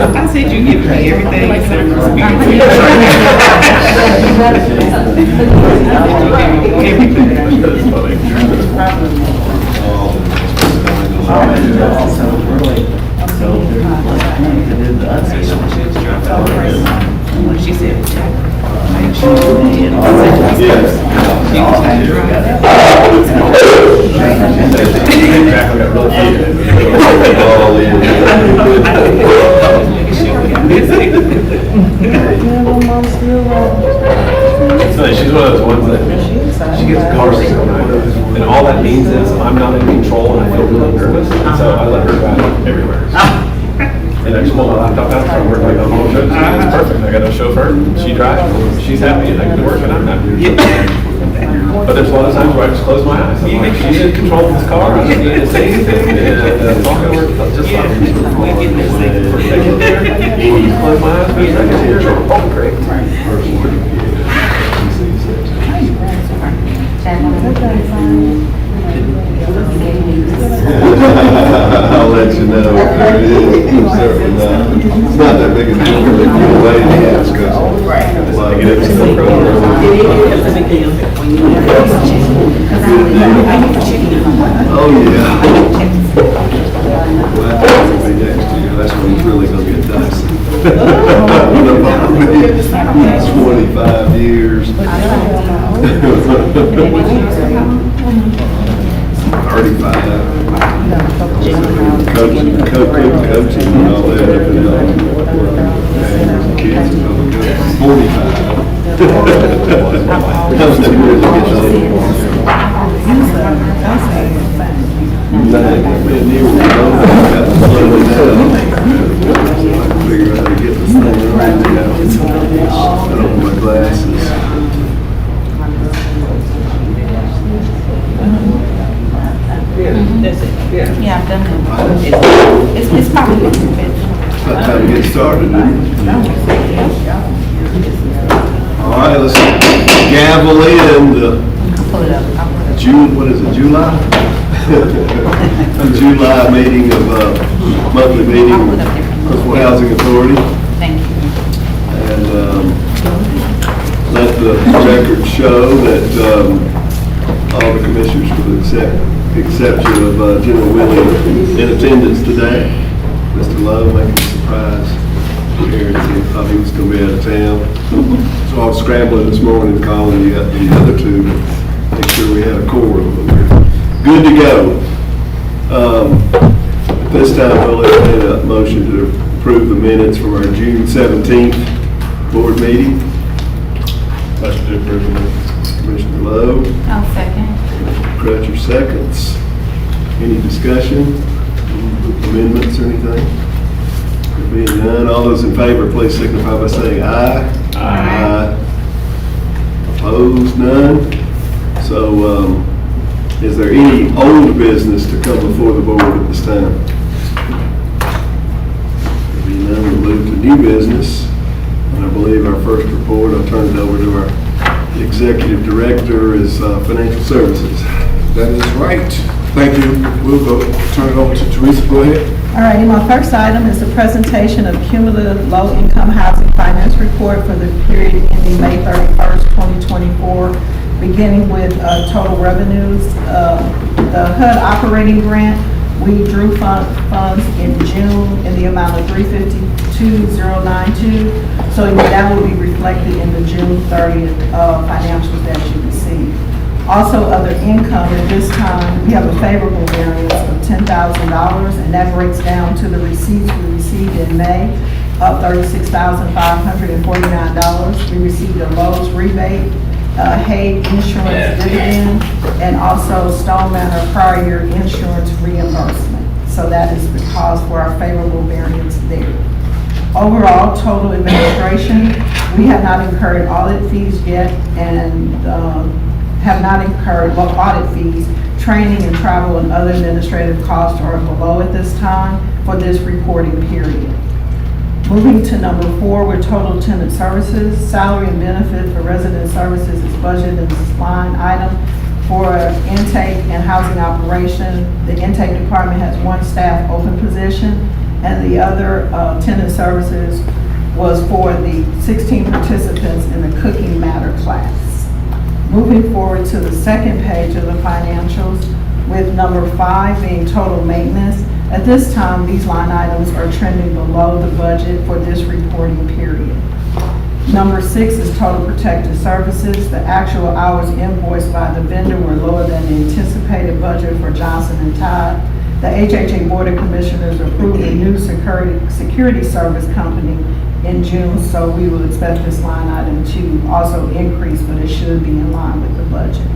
I said you give me everything except for she said, make sure you So she's one of those ones that she gets car sick all night, and all that means is I'm not in control and I feel really nervous, and so I let her drive everywhere. And I just pull my laptop out, so I'm working like on all shows. It's perfect. I got a chauffeur, she drives, she's happy, and I can work, and I'm happy. But there's a lot of times where I just close my eyes. I'm like, she's in control of this car. I don't need to say anything. And talk over just fine. Close my eyes, but I can hear her. Oh, great. I'll let you know if there is. Certainly not. It's not that big a deal for the lady, because a lot of it's in the program. Oh, yeah. Well, that'll be next year. That's when it's really going to get dicey. 25 years. 35. Coaching and all that. And kids and all that. 45. Comes to years it gets old. Figure out how to get this thing right now. Put on my glasses. Yeah, I've done it. It's probably About time to get started. All right, let's gavel in the June, what is it, July? July meeting of, monthly meeting of Crystal Housing Authority. Thank you. And let the record show that all the commissioners, with the exception of General Willie, in attendance today. Mr. Lowe making a surprise appearance. He thought he was going to be out of town. So I was scrambling this morning calling the other two to make sure we had a quorum. But we're good to go. At this time, we'll entertain a motion to approve the minutes from our June 17th board meeting. Motion to approve the minutes. Commissioner Lowe. I'll second. Crutcher seconds. Any discussion? Amendments or anything? There being none, all those in favor, please signify by saying aye. Aye. Opposed, none. So, is there any old business to come before the board at this time? There being none, we'll move to new business. And I believe our first report, I'll turn it over to our Executive Director is Financial Services. That is right. Thank you. We'll go turn it over to Teresa. Go ahead. All righty, my first item is the presentation of cumulative low-income housing finance report for the period ending May 31st, 2024, beginning with total revenues. The HUD operating grant, we drew funds in June in the amount of $352,092. So that will be reflected in the June 30th financials that you receive. Also, other income at this time, we have a favorable variance of $10,000, and that breaks down to the receipts we received in May of $36,549. We received a Lowe's rebate, Hague insurance dividend, and also Stone Manor prior year insurance reimbursement. So that is the cause for our favorable variance there. Overall, total administration, we have not incurred audit fees yet, and have not incurred audit fees. Training and travel and other administrative costs are below at this time for this reporting period. Moving to number 4, with total tenant services, salary and benefit for resident services is budgeted in this line item. For intake and housing operation, the intake department has 1 staff open position, and the other tenant services was for the 16 participants in the cooking matter class. Moving forward to the second page of the financials, with number 5 being total maintenance. At this time, these line items are trending below the budget for this reporting period. Number 6 is total protective services. The actual hours invoiced by the vendor were lower than the anticipated budget for Johnson & Todd. The HHA Board of Commissioners approved a new security service company in June, so we will expect this line item to also increase, but it should be in line with the budget.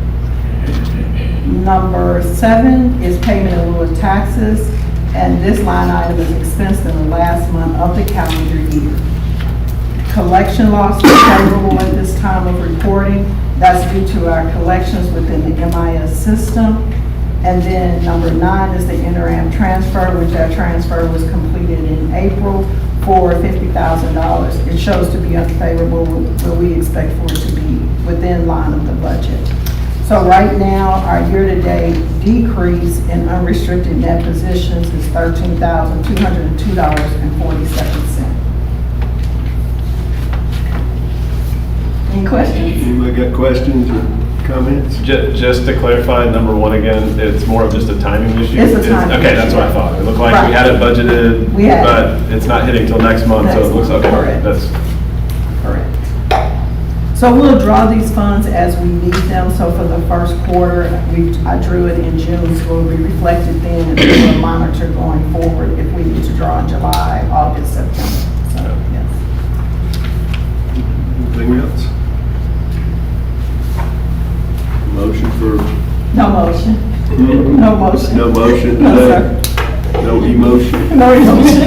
Number 7 is payment in lieu of taxes, and this line item is expensed in the last month of the calendar year. Collection loss is favorable at this time of reporting. That's due to our collections within the MIS system. And then number 9 is the interim transfer, which that transfer was completed in April for $50,000. It shows to be unfavorable, but we expect for it to be within line of the budget. So right now, our year-to-date decrease in unrestricted net positions is $13,202.47. Any questions? Anybody got questions or comments? Just to clarify, number 1 again, it's more of just a timing issue? It's a timing Okay, that's issue. what I thought. It looked like Right. we had it budgeted, We had it. but it's not hitting till next month, so Next it looks, month, okay, correct. that's, Correct. So we'll draw these funds as we need them. So for the first quarter, I drew it in June, so it will be reflected then, and we will monitor going forward if we need to draw in July, August, September. So, yes. Anything else? Motion for, No motion. No motion. no motion No, today? sir. No emotion? No emotion.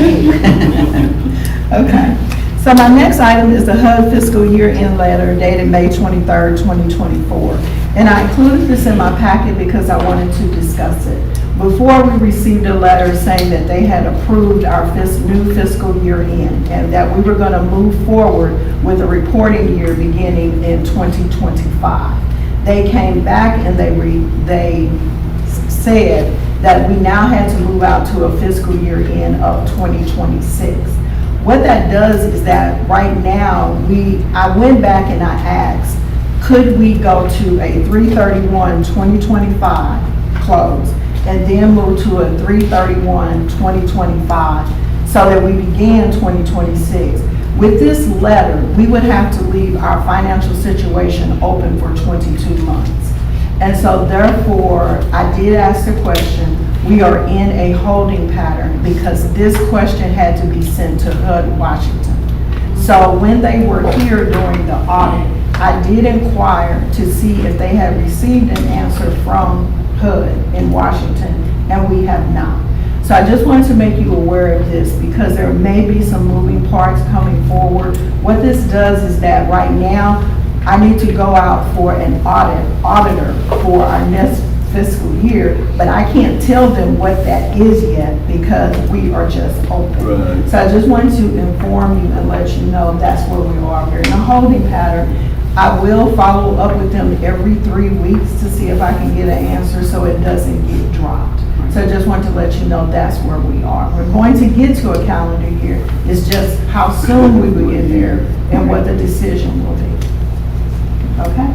Okay. So my next item is the HUD fiscal year-end letter dated May 23rd, 2024. And I included this in my packet because I wanted to discuss it. Before, we received a letter saying that they had approved our new fiscal year-end and that we were going to move forward with a reporting year beginning in 2025. They came back and they said that we now had to move out to a fiscal year-end of 2026. What that does is that right now, I went back and I asked, could we go to a 3/31/2025 close and then move to a 3/31/2025 so that we began 2026? With this letter, we would have to leave our financial situation open for 22 months. And so therefore, I did ask the question. We are in a holding pattern because this question had to be sent to HUD Washington. So when they were here during the audit, I did inquire to see if they had received an answer from HUD in Washington, and we have not. So I just wanted to make you aware of this because there may be some moving parts coming forward. What this does is that right now, I need to go out for an auditor for our next fiscal year, but I can't tell them what that is yet because we are just open. Right. So I just wanted to inform you and let you know that's where we are. We're in a holding pattern. I will follow up with them every 3 weeks to see if I can get an answer so it doesn't get dropped. So I just want to let you know that's where we are. We're going to get to a calendar year. It's just how soon we will get there and what the decision will be. Okay?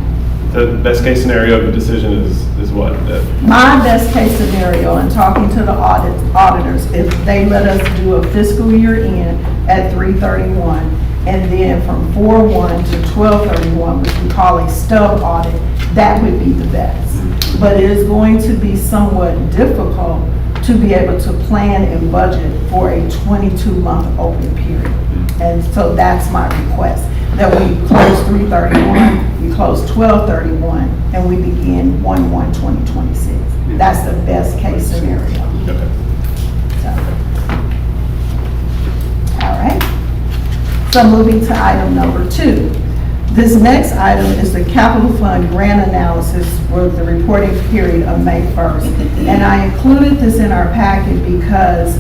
the best case scenario of the decision is what? My best case scenario, in talking to the auditors, if they let us do a fiscal year end at 3/31, and then from 4/1 to 12/31, which we call a stub audit, that would be the best. But it is going to be somewhat difficult to be able to plan and budget for a 22-month open period. And so that's my request, that we close 3/31, we close 12/31, and we begin 1/1/2026. That's the best case scenario. Okay. So, all right. So moving to item number 2. This next item is the capital fund grant analysis for the reporting period of May 1st. And I included this in our packet because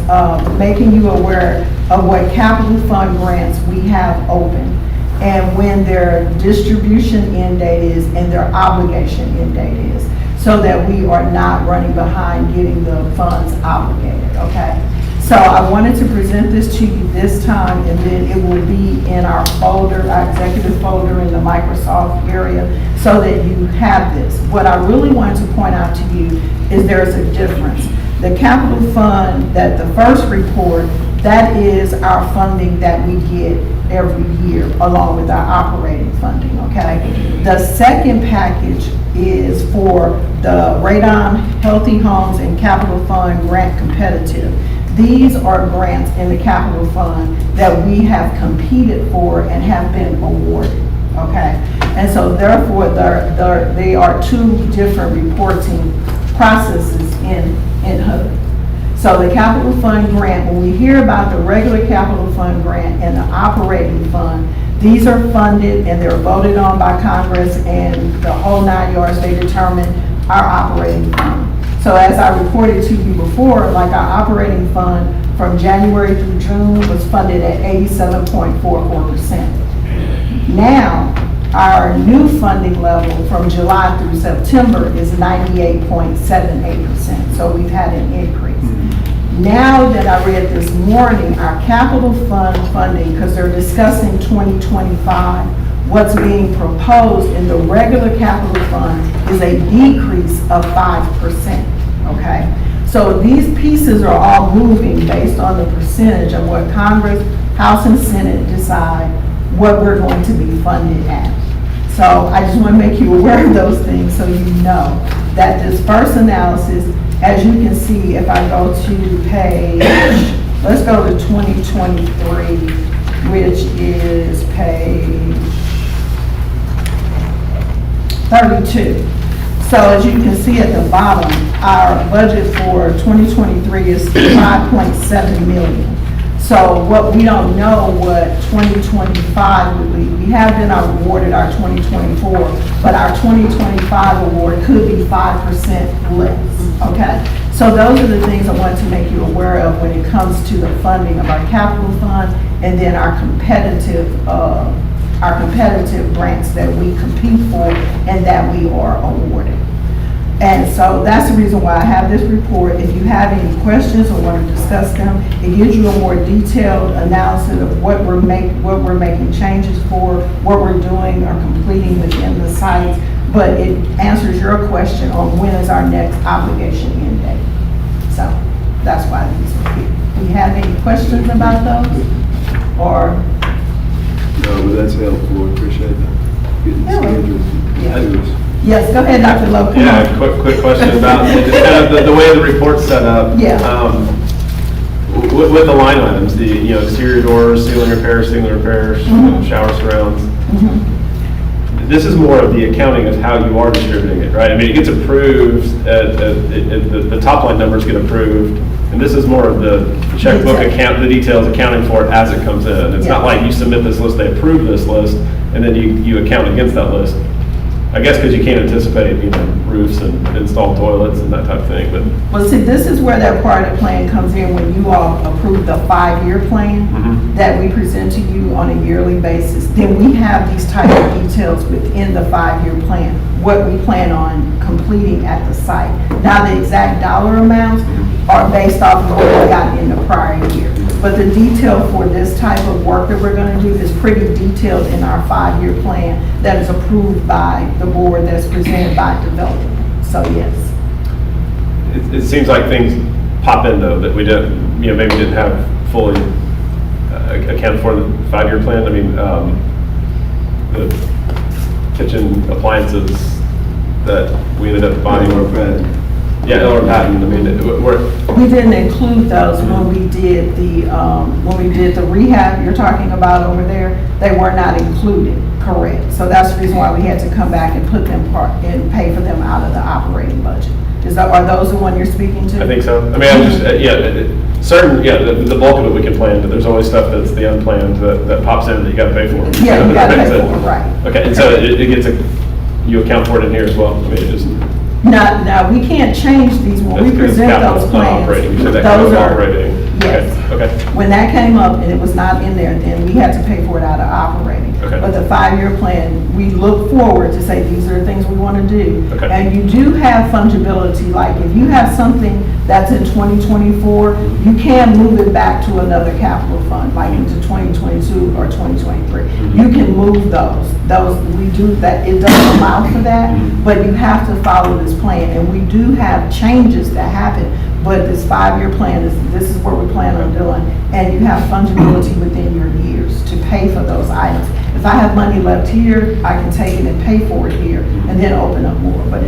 making you aware of what capital fund grants we have open and when their distribution end date is and their obligation end date is, so that we are not running behind getting the funds obligated, okay? So I wanted to present this to you this time, and then it will be in our folder, our executive folder in the Microsoft area, so that you have this. What I really wanted to point out to you is there's a difference. The capital fund, that the first report, that is our funding that we get every year, along with our operating funding, okay? The second package is for the Radon Healthy Homes and Capital Fund Grant Competitive. These are grants in the capital fund that we have competed for and have been awarded, okay? And so therefore, they are two different reporting processes in HUD. So the capital fund grant, when we hear about the regular capital fund grant and the operating fund, these are funded and they're voted on by Congress and the whole 9 yards, they determine our operating fund. So as I reported to you before, like our operating fund from January through June was funded at 87.44%. Now, our new funding level from July through September is 98.78%. So we've had an increase. Now that I read this morning, our capital fund funding, because they're discussing 2025, what's being proposed in the regular capital fund is a decrease of 5%, okay? So these pieces are all moving based on the percentage of what Congress, House, and Senate decide what we're going to be funded at. So I just want to make you aware of those things so you know that this first analysis, as you can see, if I go to page, let's go to 2023, which is page 32. So as you can see at the bottom, our budget for 2023 is 5.7 million. So what we don't know what 2025 will be. We have been awarded our 2024, but our 2025 award could be 5% less, okay? So those are the things I want to make you aware of when it comes to the funding of our capital fund and then our competitive grants that we compete for and that we are awarded. And so that's the reason why I have this report. If you have any questions or want to discuss them, it gives you a more detailed analysis of what we're making changes for, what we're doing or completing within the sites, but it answers your question on when is our next obligation end date. So that's why these are here. Do you have any questions about those? Or? No, but that's helpful, appreciate that. Getting Yeah. schedules Yeah. to us. Yes, go ahead, Dr. Lowe. Come Yeah, on. quick question about just kind of the way the report's set up. Yeah. With the line items, the, exterior doors, ceiling repairs, shower surrounds. This is more of the accounting of how you are distributing it, right? I mean, it gets approved, the top line numbers get approved, and this is more of the checkbook account, the details accounting for it as it comes in. It's not like you submit this list, they approve this list, and then you account against that list. I guess because you can't anticipate, roofs and installed toilets and that type of thing, but. Well, see, this is where that part of the plan comes in when you all approve the 5-year plan that we present to you on a yearly basis. Then we have these type of details within the 5-year plan, what we plan on completing at the site. Now, the exact dollar amounts are based off of what we got in the prior year. But the detail for this type of work that we're going to do is pretty detailed in our 5-year plan that is approved by the board, that's presented by development. So yes. It seems like things pop in though, that we didn't, maybe didn't have fully accounted for the 5-year plan. I mean, the kitchen appliances that we ended up buying. Or patent. I mean, We didn't include those when we did the rehab you're talking about over there. They were not included, correct. So that's the reason why we had to come back and put them and pay for them out of the operating budget. Are those the one you're speaking to? I think so. I mean, I'm just, certain, yeah, the bulk of it we can plan, but there's always stuff that's the unplanned that pops in that you gotta pay for. Yeah, you gotta pay So- for it, right. Okay, and so it gets you account for it in here as well? I mean, it just. Now, we can't change these when we That's 'cause present capital's those not plans. operating. You said that kind Those of are- operating. Yes. Okay. When that came up and it was not in there, then we had to pay for it out of operating. Okay. But the 5-year plan, we look forward to say, these are the things we want to do. Okay. And you do have fungibility, like if you have something that's in 2024, you can move it back to another capital fund, like into 2022 or 2023. You can move those, we do that, it doesn't allow for that, but you have to follow this plan. And we do have changes that happen, but this 5-year plan, this is what we plan on doing. And you have fungibility within your years to pay for those items. If I have money left here, I can take it and pay for it here and then open up more. But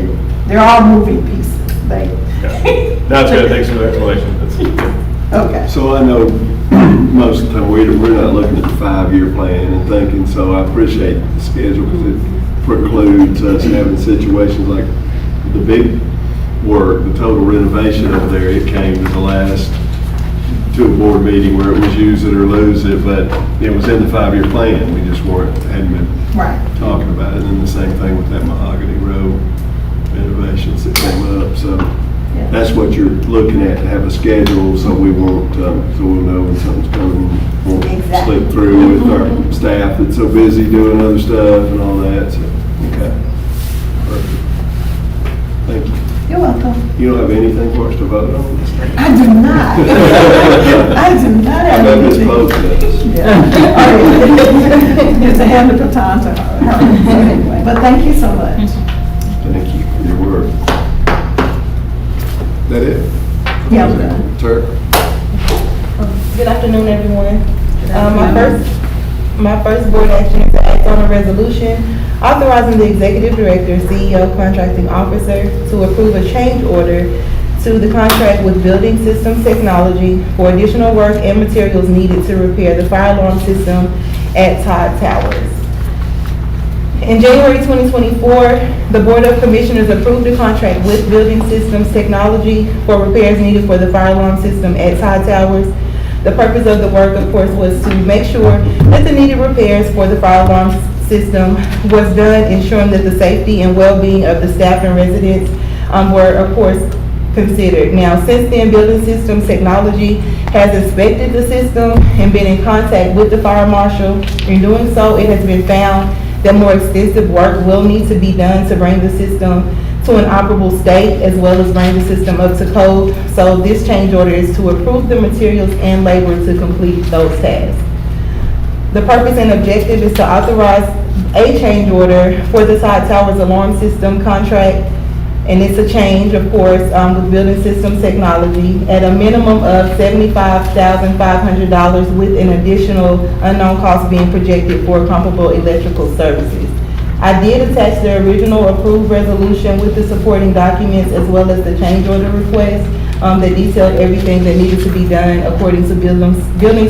they're all moving pieces. Okay. That's good, thanks for the explanation. That's good. Okay. So I know most of the time we're not looking at the 5-year plan and thinking, so I appreciate the schedule because it precludes us having situations like the big work, the total renovation over there. It came to the last to a board meeting where it was use it or lose it, but it was in the 5-year plan. We just hadn't been Right. talking about it. And then the same thing with that Mahogany Road renovations that came up. So Yeah. that's what you're looking at, to have a schedule so we won't, so we'll know when something's coming. Won't Exactly. slip through with our staff that's so busy doing other stuff and all that. So, okay. Perfect. Thank you. You're welcome. You don't have anything for us to vote on? I do not. I do not I have know Ms. anything. Pope does. Yeah. It's a hand of baton to her. So anyway, but thank you so much. Thank you for your work. That it? Yeah, I'm done. Turk? Good afternoon, everyone. My first board action is to act on a resolution authorizing the executive director, CEO, contracting officer to approve a change order to the contract with Building Systems Technology for additional work and materials needed to repair the fire alarm system at Todd Towers. In January 2024, the Board of Commissioners approved a contract with Building Systems Technology for repairs needed for the fire alarm system at Todd Towers. The purpose of the work, of course, was to make sure that the needed repairs for the fire alarm system was done, ensuring that the safety and well-being of the staff and residents were, of course, considered. Now, since then, Building Systems Technology has inspected the system and been in contact with the fire marshal. In doing so, it has been found that more extensive work will need to be done to bring the system to an operable state, as well as bring the system up to code. So this change order is to approve the materials and labor to complete those tasks. The purpose and objective is to authorize a change order for the Todd Towers alarm system contract, and it's a change, of course, with Building Systems Technology at a minimum of $75,500 with an additional unknown cost being projected for comparable electrical services. I did attach the original approved resolution with the supporting documents as well as the change order request that detailed everything that needed to be done according to Building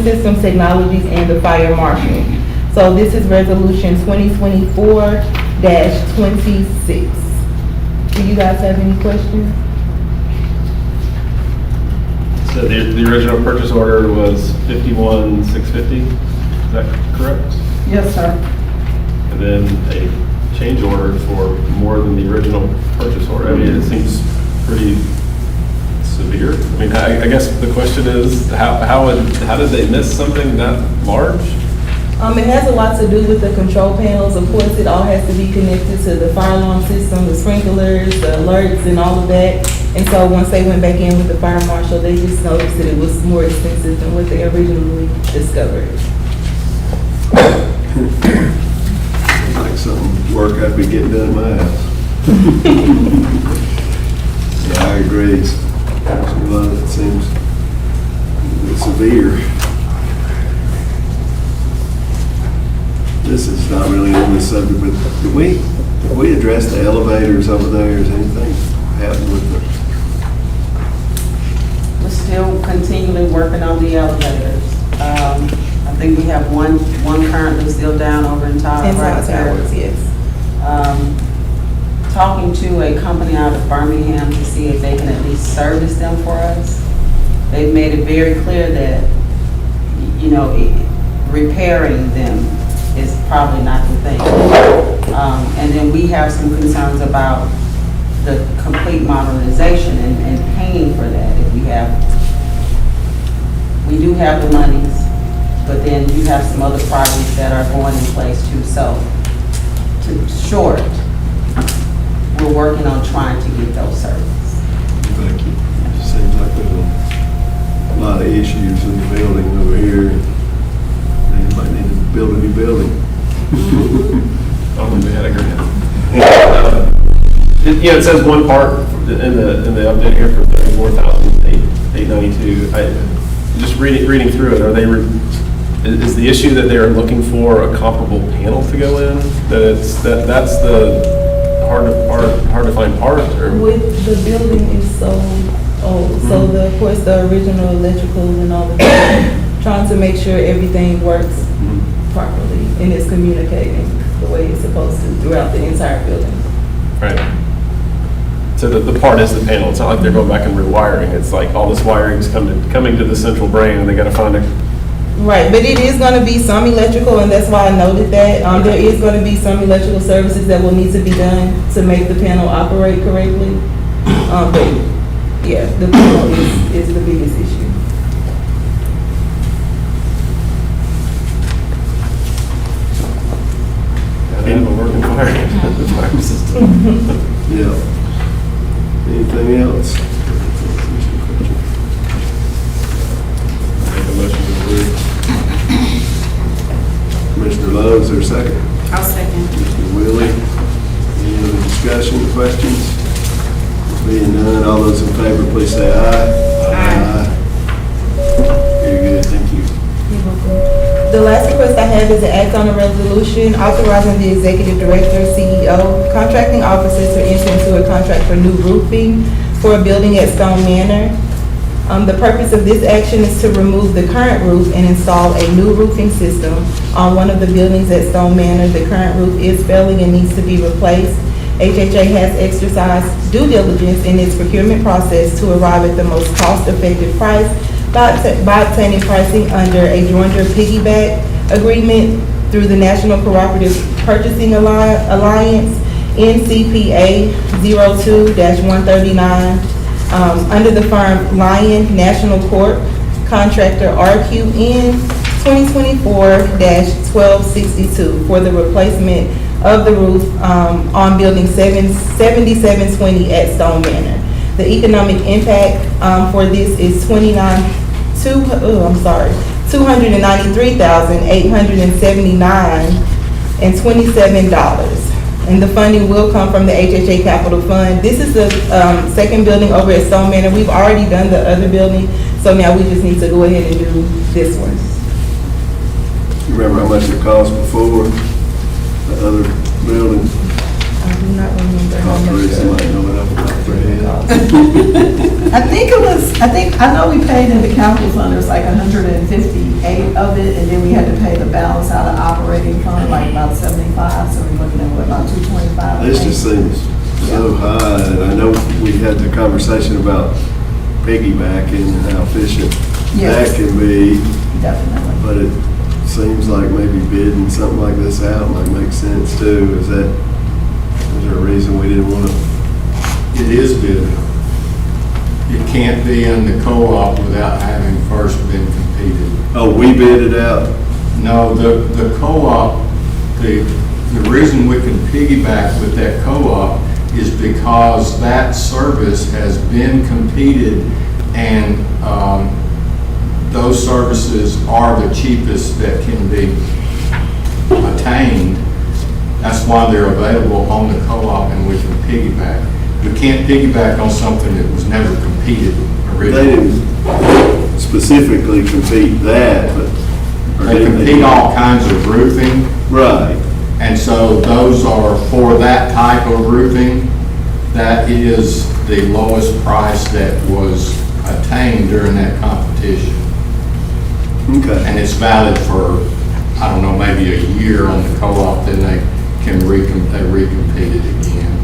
Systems Technologies and the fire marshal. So this is resolution 2024-26. Do you guys have any questions? So the original purchase order was 51,650, is that correct? Yes, sir. And then a change order for more than the original purchase order. I mean, it seems pretty severe. I mean, I guess the question is, how did they miss something that large? It has a lot to do with the control panels. Of course, it all has to be connected to the fire alarm system, the sprinklers, the alerts, and all of that. And so once they went back in with the fire marshal, they just noticed that it was more expensive than what they originally discovered. Like some work I'd be getting done in my house. Yeah, I agree. A lot of it seems severe. This is not really on this subject, but did we address the elevators over there? Is anything happening with them? We're still continually working on the elevators. I think we have one currently still down over in Todd. Inside Towers, yes. Talking to a company out of Birmingham to see if they can at least service them for us. they've made it very clear that, you know, repairing them is probably not the thing. And then we have some concerns about the complete modernization and paying for that. If we do have the monies, but then you have some other projects that are going in place too. So, short, we're working on trying to get those services. Thank you. Seems like there's a lot of issues in the building over here. They might need to build a new building. I'm gonna be at a grant. Yeah, it says one part in the update here for 34,892. Just reading through it, is the issue that they're looking for a comparable panel to go in? That's the hard to find part, or? With the building is so old, so of course the original electrical and all of that, trying to make sure everything works properly and is communicating the way it's supposed to throughout the entire building. Right. So the part is the panel. It's not like they're going back and rewiring. It's like all this wiring's coming to the central brain, and they got to find a. Right, but it is going to be some electrical, and that's why I noted that. There is going to be some electrical services that will need to be done to make the panel operate correctly. But yeah, the panel is the biggest issue. Gotta have a working fire system. Yeah. Anything else? Make a motion to approve. Commissioner Lowe, is there a second? I'll second. Mr. Willie, any other discussion, questions? Being none, all those in favor, please say aye. Aye. Very good, thank you. The last request I have is to act on a resolution authorizing the executive director, CEO, contracting officers to enter into a contract for new roofing for a building at Stone Manor. The purpose of this action is to remove the current roof and install a new roofing system on one of the buildings at Stone Manor. The current roof is failing and needs to be replaced. HHA has exercised due diligence in its procurement process to arrive at the most cost-effective price by obtaining pricing under a joinder piggyback agreement through the National Cooperative Purchasing Alliance, NCPA 02-139, under the firm Lion National Corp, contractor RQN 2024-1262 for the replacement of the roof on building 7720 at Stone Manor. The economic impact for this is $293,879.27. And the funding will come from the HHA Capital Fund. This is the second building over at Stone Manor. We've already done the other building, so now we just need to go ahead and do this one. You remember how much it cost before the other building? I do not remember how much. Somebody know it off the top of their head. I know we paid in the capital fund, it was like 158 of it, and then we had to pay the balance out of operating fund, like about 75, so we're looking at what, about 225? This just seems so high, and I know we had the conversation about piggybacking and how efficient Yes. that can be, Definitely. but it seems like maybe bidding something like this out might make sense too. Is there a reason we didn't want to? It is bidding. It can't be in the co-op without having first been competed. Oh, we bid it out? No, the co-op, the reason we can piggyback with that co-op is because that service has been competed, and those services are the cheapest that can be attained. That's why they're available on the co-op, and we can piggyback. We can't piggyback on something that was never competed They originally. didn't specifically compete that, but. or They did compete all kinds of roofing, Right. and so those are for that type of roofing. That is the lowest price that was attained during that competition. Okay. And it's valid for, I don't know, maybe a year on the co-op, then they can recompete it again.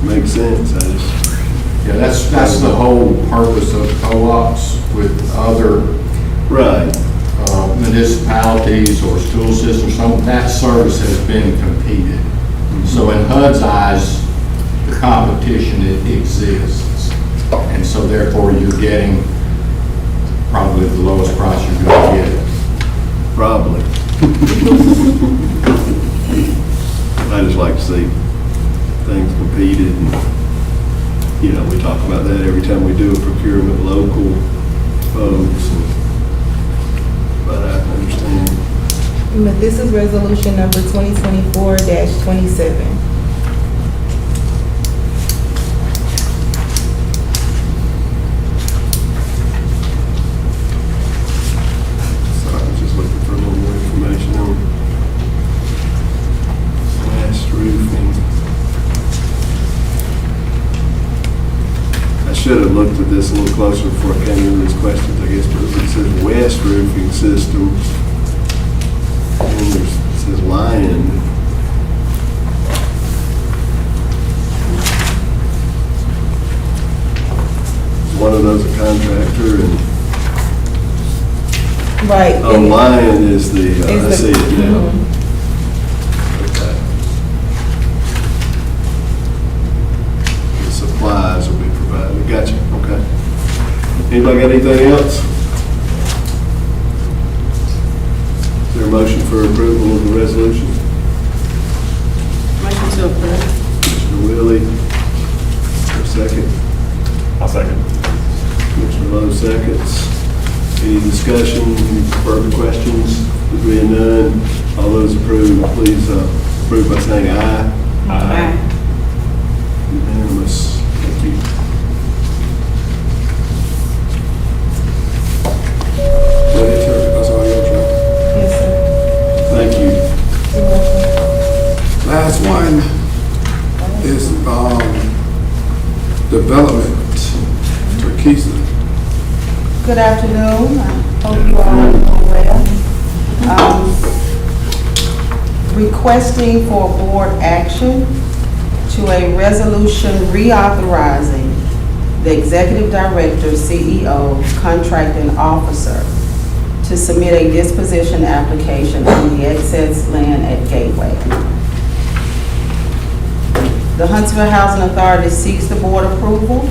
Makes sense. Yeah, that's the whole purpose of co-ops with other Right. municipalities or school systems. That service has been competed. So in HUD's eyes, the competition exists. And so therefore you're getting probably the lowest price you're going to get. Probably. I just like to see things competed, and, you know, we talk about that every time we do a procurement, local folks, but I understand. But this is resolution number 2024-27. So I was just looking for a little more information on West Roofing. I should have looked at this a little closer before I came into these questions, I guess, but it says West Roofing Systems, and it says Lion. One of those a contractor, and Right. oh, Lion is the, I Is the- see it now. Mhm. Okay. The supplies will be provided, gotcha, okay. Anybody got anything else? Is there a motion for approval of the resolution? Motion to approve. Commissioner Willie, for a second. I'll second. Commissioner Lowe seconds. Any discussion, any further questions? There being none, all those approved, please approve by saying aye. Aye. Unanimous. Thank you. That's all your turn. Yes, sir. Thank you. You're welcome. Last one is, development. Teresa. Good afternoon. I hope you all are doing well. Requesting for board action to a resolution reauthorizing the executive director, CEO, contracting officer to submit a disposition application on the excess land at Gateway. The Huntsville Housing Authority seeks the board approval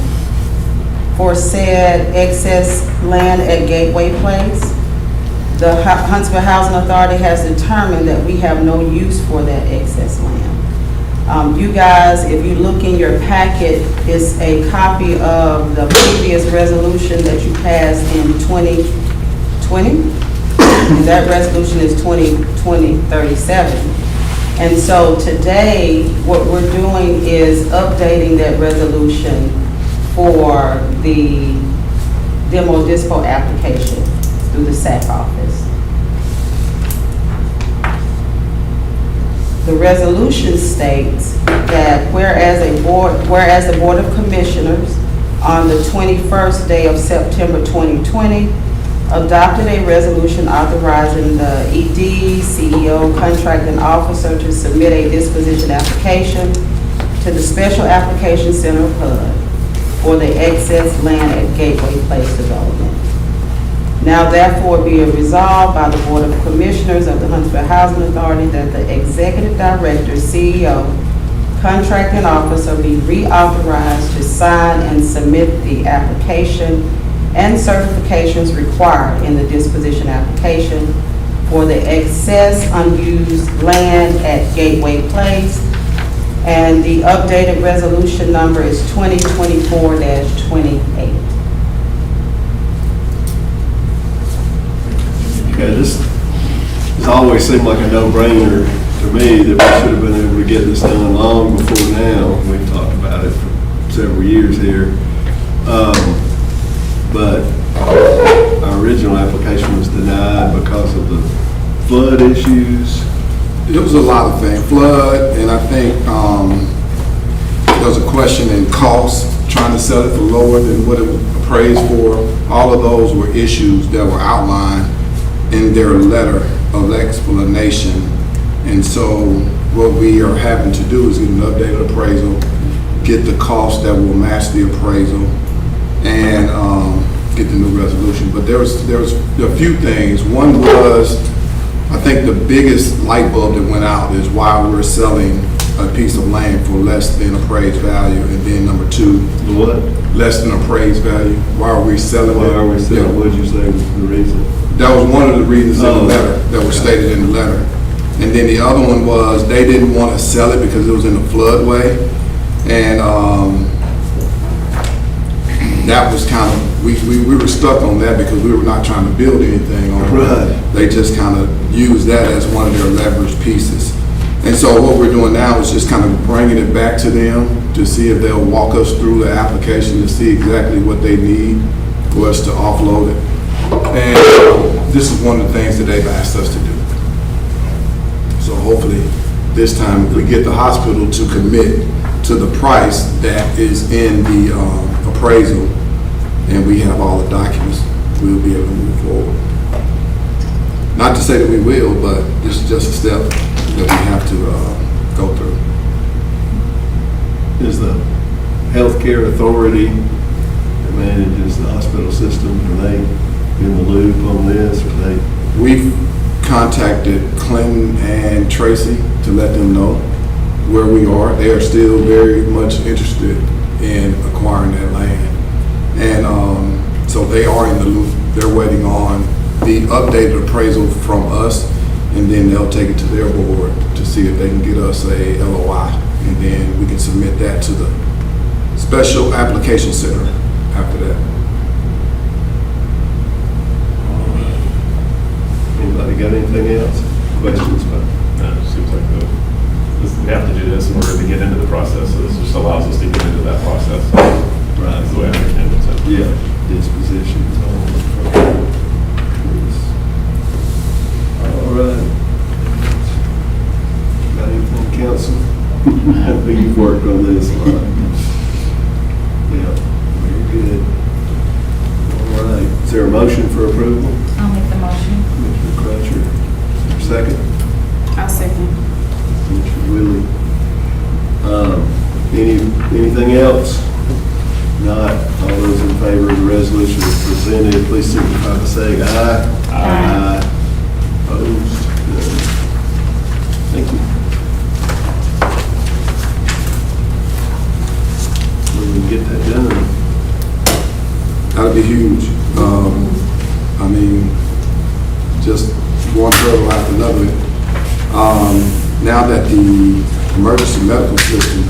for said excess land at Gateway Place. The Huntsville Housing Authority has determined that we have no use for that excess land. You guys, if you look in your packet, is a copy of the previous resolution that you passed in 2020. And that resolution is 2020-37. And so today, what we're doing is updating that resolution for the demo dispo application through the SAC office. The resolution states that whereas the Board of Commissioners on the 21st day of September 2020 adopted a resolution authorizing the ED, CEO, contracting officer to submit a disposition application to the Special Application Center of HUD for the excess land at Gateway Place development. Now therefore be it resolved by the Board of Commissioners of the Huntsville Housing Authority that the Executive Director, CEO, Contracting Officer be reauthorized to sign and submit the application and certifications required in the disposition application for the excess unused land at Gateway Place. And the updated resolution number is 2024-28. Okay, this always seemed like a no-brainer to me that we should have been able to get this done long before now. We've talked about it for several years here. But our original application was denied because of the flood issues. It was a lot of things, flood, and I think there was a question in cost, trying to sell it for lower than what it was appraised for. All of those were issues that were outlined in their letter of explanation. And so what we are having to do is get an updated appraisal, get the cost that will match the appraisal and get the new resolution. But there was a few things. One was, I think the biggest light bulb that went out is why we're selling a piece of land for less than appraised value. And then number two, The what? less than appraised value. Why are we selling it? Why are we selling, Yeah. what did you say was the reason? That was one of the reasons in the Oh. letter, that was stated in the letter. And then the other one was, they didn't want to sell it because it was in a floodway. And that was kind of, we were stuck on that because we were not trying to build anything on it. Right. They just kind of used that as one of their leverage pieces. And so what we're doing now is just kind of bringing it back to them to see if they'll walk us through the application to see exactly what they need for us to offload it. And this is one of the things that they've asked us to do. So hopefully, this time, if we get the hospital to commit to the price that is in the appraisal, and we have all the documents, we'll be able to move forward. Not to say that we will, but this is just a step that we have to go through. Is the healthcare authority that manages the hospital system, are they in the loop on this, or they? We've contacted Clinton and Tracy to let them know where we are. They are still very much interested in acquiring that land. And so they are in the loop. They're waiting on the updated appraisal from us, and then they'll take it to their board to see if they can get us a LOI. And then we can submit that to the Special Application Center after that. Anybody got anything else? Questions about? No, it seems like we have to do this in order to get into the process, so this just allows us to get into that process. Right. That's the way I understand it. So. Yeah, dispositions on. All right. Got anything, council? I think you've worked on this a lot. Yeah, very good. All right, is there a motion for approval? I'll make the motion. Commissioner Crutcher, is there a second? I'll second. Commissioner Willie. Anything else? Not, all those in favor of the resolution as presented, please signify by saying aye. Aye. Opposed? None. Thank you. When we get that done, That'll be huge. I mean, just one hurdle after another. Now that the emergency medical system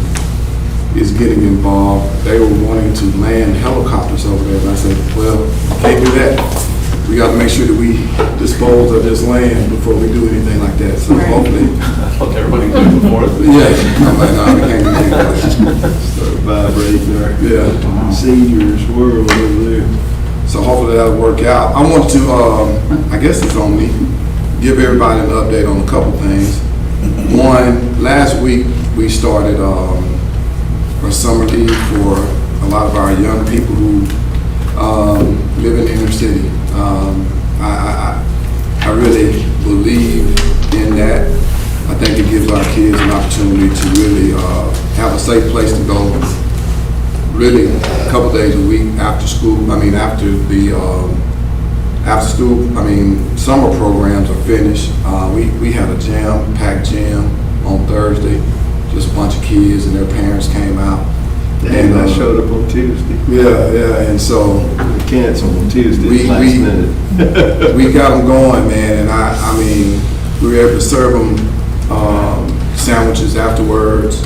is getting involved, they were wanting to land helicopters over there, and I said, well, can't do that. We got to make sure that we dispose of this land before we do anything like that. So hopefully, I thought everybody could do it before. yeah, I'm like, no, we can't do anything like that. start vibrating our Yeah. seniors world over there. So hopefully that'll work out. I want to, I guess it's on me, give everybody an update on a couple things. One, last week we started a summer league for a lot of our young people who live in the inner city. I really believe in that. I think it gives our kids an opportunity to really have a safe place to go. Really, a couple days a week after school. I mean, after the after school. I mean, summer programs are finished. We had a packed jam on Thursday. Just a bunch of kids and their parents came out. And I showed up on Tuesday. Yeah, and so We canceled on Tuesday, We- last we- minute. we got them going, man, and I mean, we were able to serve them sandwiches afterwards.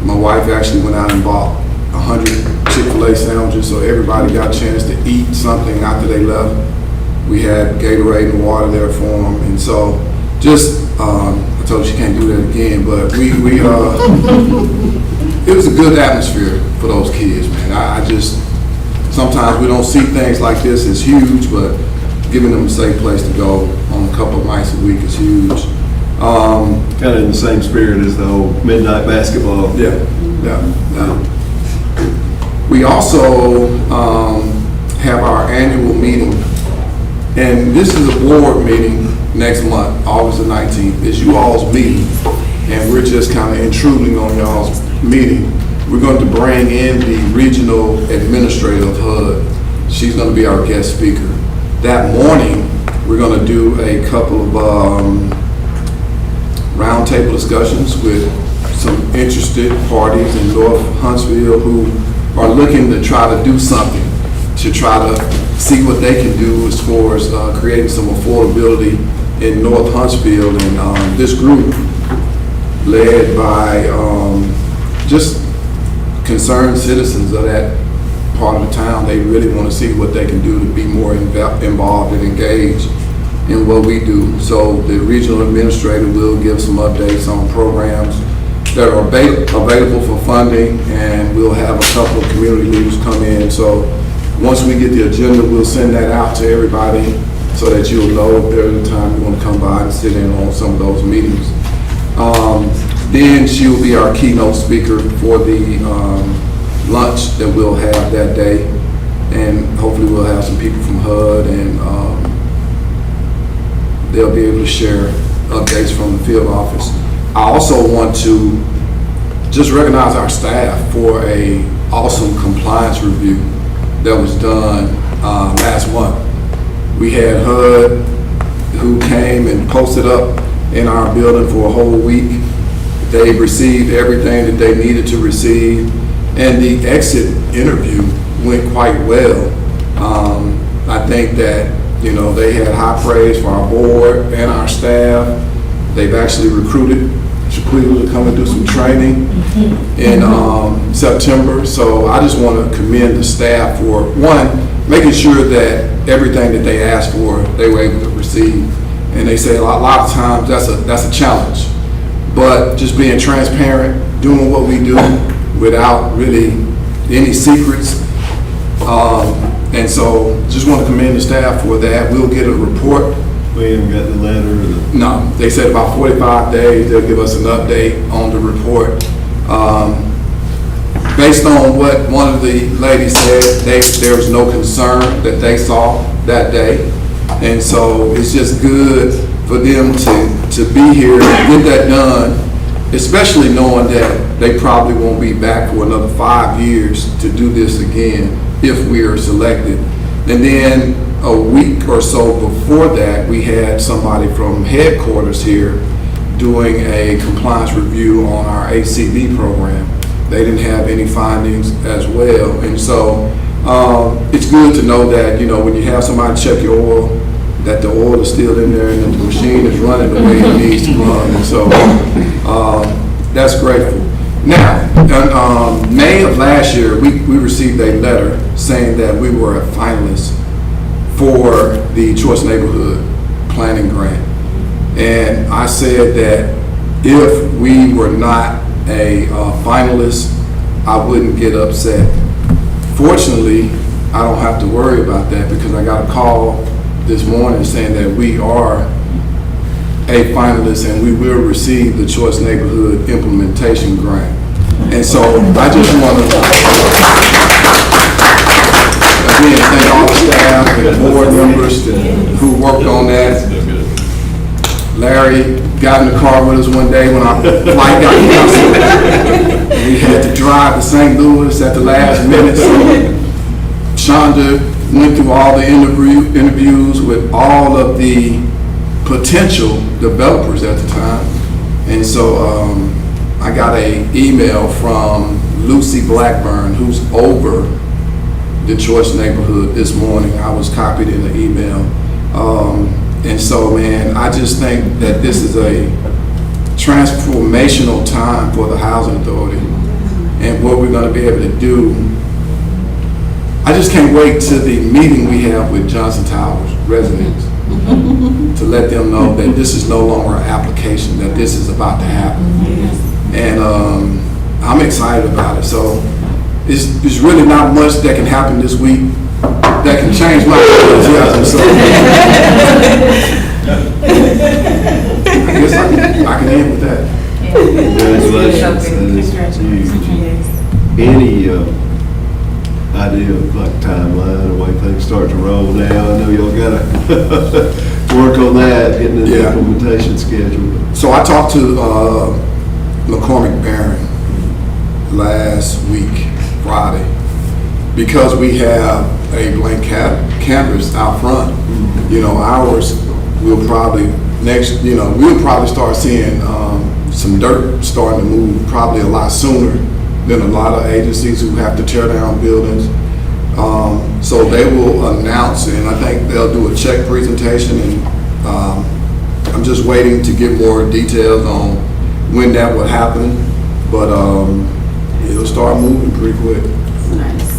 My wife actually went out and bought 100 Chick-fil-A sandwiches, so everybody got a chance to eat something after they left. We had Gatorade and water there for them, and so just, I told her she can't do that again, but it was a good atmosphere for those kids, man. I just, sometimes we don't see things like this as huge, but giving them a safe place to go on a couple of nights a week is huge. Kind of in the same spirit as the whole midnight basketball. Yeah. We also have our annual meeting, and this is a board meeting next month, August the 19th. It's you all's meeting, and we're just kind of intruding on y'all's meeting. We're going to bring in the regional administrator of HUD. She's going to be our guest speaker. That morning, we're going to do a couple of roundtable discussions with some interested parties in North Huntsville who are looking to try to do something, to try to see what they can do as far as creating some affordability in North Huntsville. And this group, led by just concerned citizens of that part of the town, they really want to see what they can do to be more involved and engaged in what we do. So the regional administrator will give some updates on programs that are available for funding, and we'll have a couple of community leaders come in. So once we get the agenda, we'll send that out to everybody so that you'll know if there's a time you want to come by and sit in on some of those meetings. Then she will be our keynote speaker for the lunch that we'll have that day, and hopefully we'll have some people from HUD, and they'll be able to share updates from the field office. I also want to just recognize our staff for a awesome compliance review that was done last month. We had HUD who came and posted up in our building for a whole week. They received everything that they needed to receive, and the exit interview went quite well. I think that, you know, they had high praise for our board and our staff. They've actually recruited Shaquille to come and do some training in September. So I just want to commend the staff for, one, making sure that everything that they asked for, they were able to receive. And they say a lot of times that's a challenge. But just being transparent, doing what we do without really any secrets. And so just want to commend the staff for that. We'll get a report. We haven't got the letter? No, they said about 45 days, they'll give us an update on the report. Based on what one of the ladies said, there was no concern that they saw that day. And so it's just good for them to be here and get that done, especially knowing that they probably won't be back for another 5 years to do this again if we are selected. And then a week or so before that, we had somebody from headquarters here doing a compliance review on our ACV program. They didn't have any findings as well. And so it's good to know that, you know, when you have somebody check your oil, that the oil is still in there and that the machine is running the way it needs to run. And so that's grateful. Now, in May of last year, we received a letter saying that we were a finalist for the Choice Neighborhood Planning Grant. And I said that if we were not a finalist, I wouldn't get upset. Fortunately, I don't have to worry about that because I got a call this morning saying that we are a finalist and we will receive the Choice Neighborhood Implementation Grant. And so I just want to, again, thank all the staff and board members who worked on that. Larry got in the car with us one day when our flight got canceled. We had to drive to St. Louis at the last minute. So Shonda went through all the interviews with all of the potential developers at the time. And so I got an email from Lucy Blackburn, who's over the Choice Neighborhood this morning. I was copied in the email. And so, man, I just think that this is a transformational time for the Housing Authority and what we're going to be able to do. I just can't wait to the meeting we have with Johnson Towers residents to let them know that this is no longer an application, that this is about to happen. And I'm excited about it. So it's really not much that can happen this week that can change my enthusiasm. So I guess I can end with that. Congratulations, that is huge. Any idea of like timeline or way things start to roll now? I know y'all gotta work on that, getting the implementation schedule. So I talked to McCormick Barron last week, Friday, because we have a blank canvas out front. You know, ours will probably we'll probably start seeing some dirt starting to move probably a lot sooner than a lot of agencies who have to tear down buildings. So they will announce, and I think they'll do a check presentation, and I'm just waiting to get more details on when that will happen, but it'll start moving pretty quick. Nice.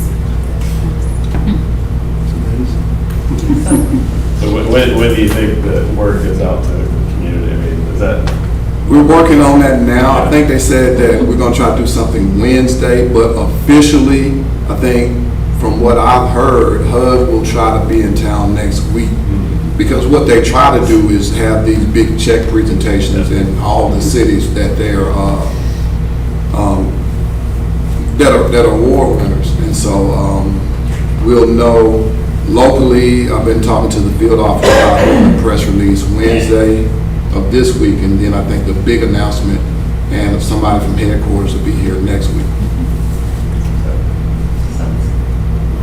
So when do you think the word goes out to the community? I mean, is that? We're working on that now. I think they said that we're gonna try to do something Wednesday, but officially, I think from what I've heard, HUD will try to be in town next week. Because what they try to do is have these big check presentations in all the cities that they're, that are award winners. And so, we'll know locally. I've been talking to the field office about doing a press release Wednesday of this week, and then I think the big announcement and somebody from headquarters will be here next week.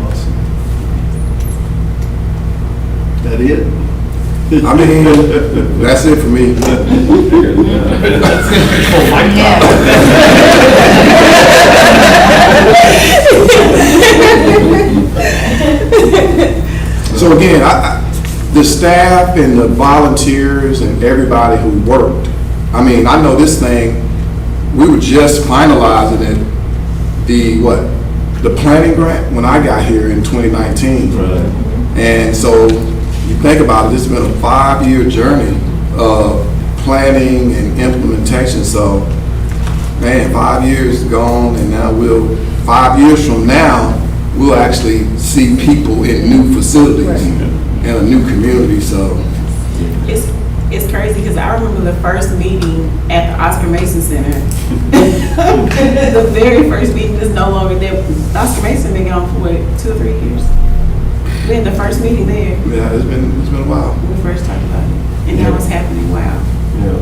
Awesome. That it? I mean, that's it for me. So again, the staff and the volunteers and everybody who worked, I mean, I know this thing, we were just finalizing it, the planning grant when I got here in 2019. Right. And so you think about it, this has been a 5-year journey of planning and implementation. So, man, 5 years gone, and now 5 years from now, we'll actually see people in new facilities in a new community. So, It's crazy because I remember the first meeting at the Oscar Mason Center. The very first meeting is no longer there. Oscar Mason been gone for what, 2 or 3 years? We had the first meeting there yeah, it's been a while. when we first talked about it. And now it's happening, wow. Yeah.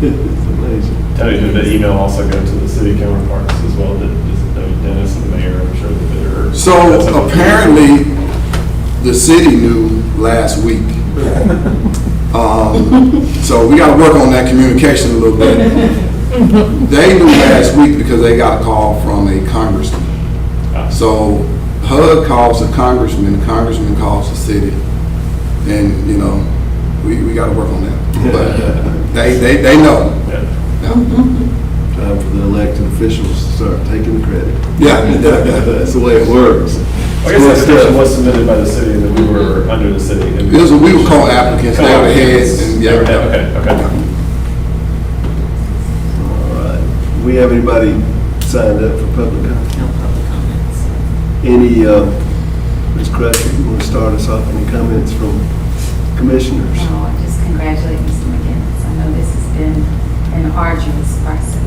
It's amazing. Tell you, did the email also go to the city counterparts as well? Dennis and the mayor, I'm sure that they're. So apparently, the city knew last week. So we got to work on that communication a little bit. They knew last week because they got a call from a congressman. So HUD calls the congressman calls the city, and you know, we got to work on that. But they know. Yeah. Yeah. Time for the elected officials to start taking the credit. Yeah. That's the way it works. I guess that petition was submitted by the city and then we were under the city. We were called applicants, they were heads, and They were yeah. head, okay. All right. We have anybody signed up for public comment? No public comments. Any, Ms. Crutcher, you want to start us off? Any comments from commissioners? No, I just congratulate Mr. McGinnis. I know this has been an arduous process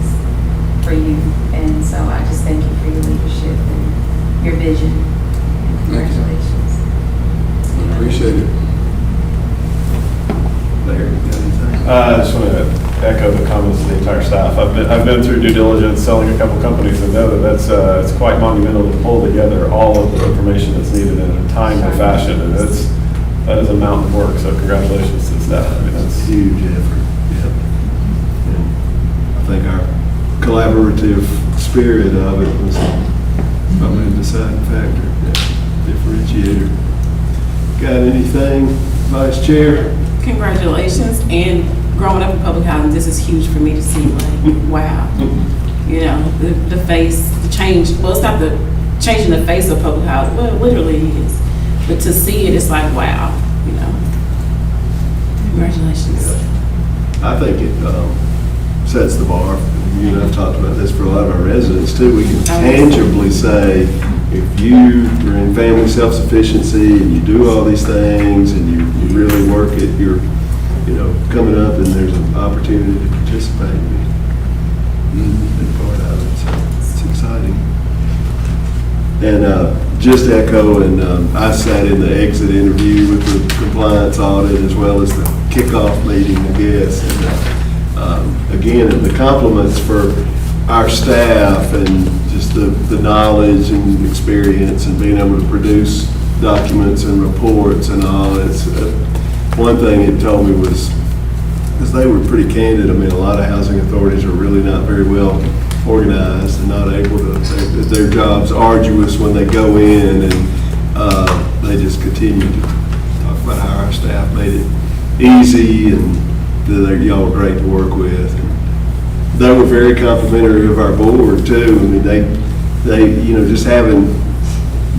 for you, and so I just thank you for your leadership and your vision. And Thank you. congratulations. Appreciate it. Larry, you got anything? I just want to echo the comments of the entire staff. I've been through due diligence, selling a couple companies, and know that it's quite monumental to pull together all of the information that's needed in a timely fashion, and that is a mountain of work. So congratulations to the staff. I mean, that's Huge effort, yeah. And I think our collaborative spirit of it was probably the deciding factor, differentiator. Got anything, Vice Chair? Congratulations, and growing up in public housing, this is huge for me to see, like, wow. You know, the face, the change, well, it's not the changing the face of public housing, well, it literally is. But to see it, it's like, wow, you know. Congratulations. I think it sets the bar. You and I've talked about this for a lot of our residents too. We can tangibly say, if you are in family self-sufficiency and you do all these things and you really work at your, you know, coming up and there's an opportunity to participate, be part of it. So it's exciting. And just echo, and I sat in the exit interview with the compliance audit as well as the kickoff meeting, I guess. And again, and the compliments for our staff and just the knowledge and experience and being able to produce documents and reports and all. It's, one thing it told me was, because they were pretty candid, I mean, a lot of housing authorities are really not very well organized and not able to, their job's arduous when they go in, and they just continue to talk about how our staff made it easy and that y'all were great to work with. And they were very complimentary of our board too. I mean, they, you know, just having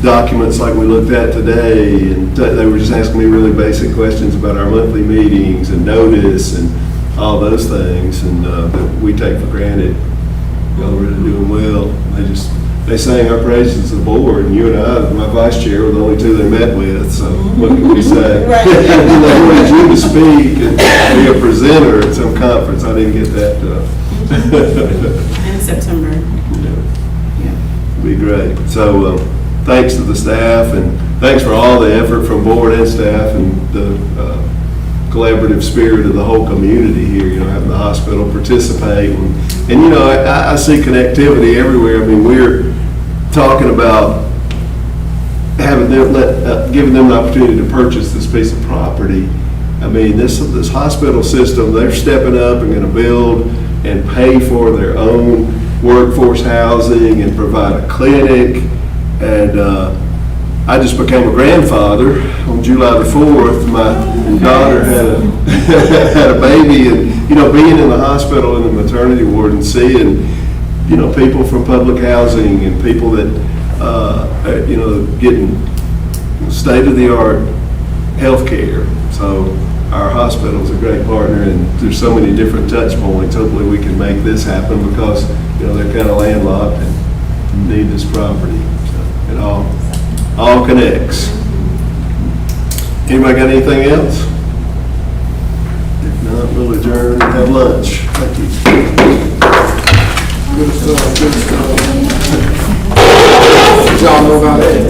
documents like we looked at today, and they were just asking me really basic questions about our monthly meetings and notice and all those things, and that we take for granted. Y'all are really doing well. They sang our praises to the board, and you and I, my vice chair, were the only two they met with, so what can we say? Right. They wanted you to speak and be a presenter at some conference. I didn't get that. In September. Yeah. Be great. So, thanks to the staff, and thanks for all the effort from board and staff, and the collaborative spirit of the whole community here, you know, having the hospital participate. And you know, I see connectivity everywhere. I mean, we're talking about having them giving them the opportunity to purchase this piece of property. I mean, this hospital system, they're stepping up and going to build and pay for their own workforce housing and provide a clinic. And I just became a grandfather on July the 4th. My daughter had a baby, and, you know, being in the hospital in the maternity ward and seeing, you know, people from public housing and people that, you know, getting state-of-the-art health care. So our hospital is a great partner, and there's so many different touch points. Hopefully we can make this happen because, you know, they're kind of landlocked and need this property. So it all connects. Anybody got anything else? If not, we'll adjourn and have lunch. Thank you. Good stuff, good stuff. Y'all know about that?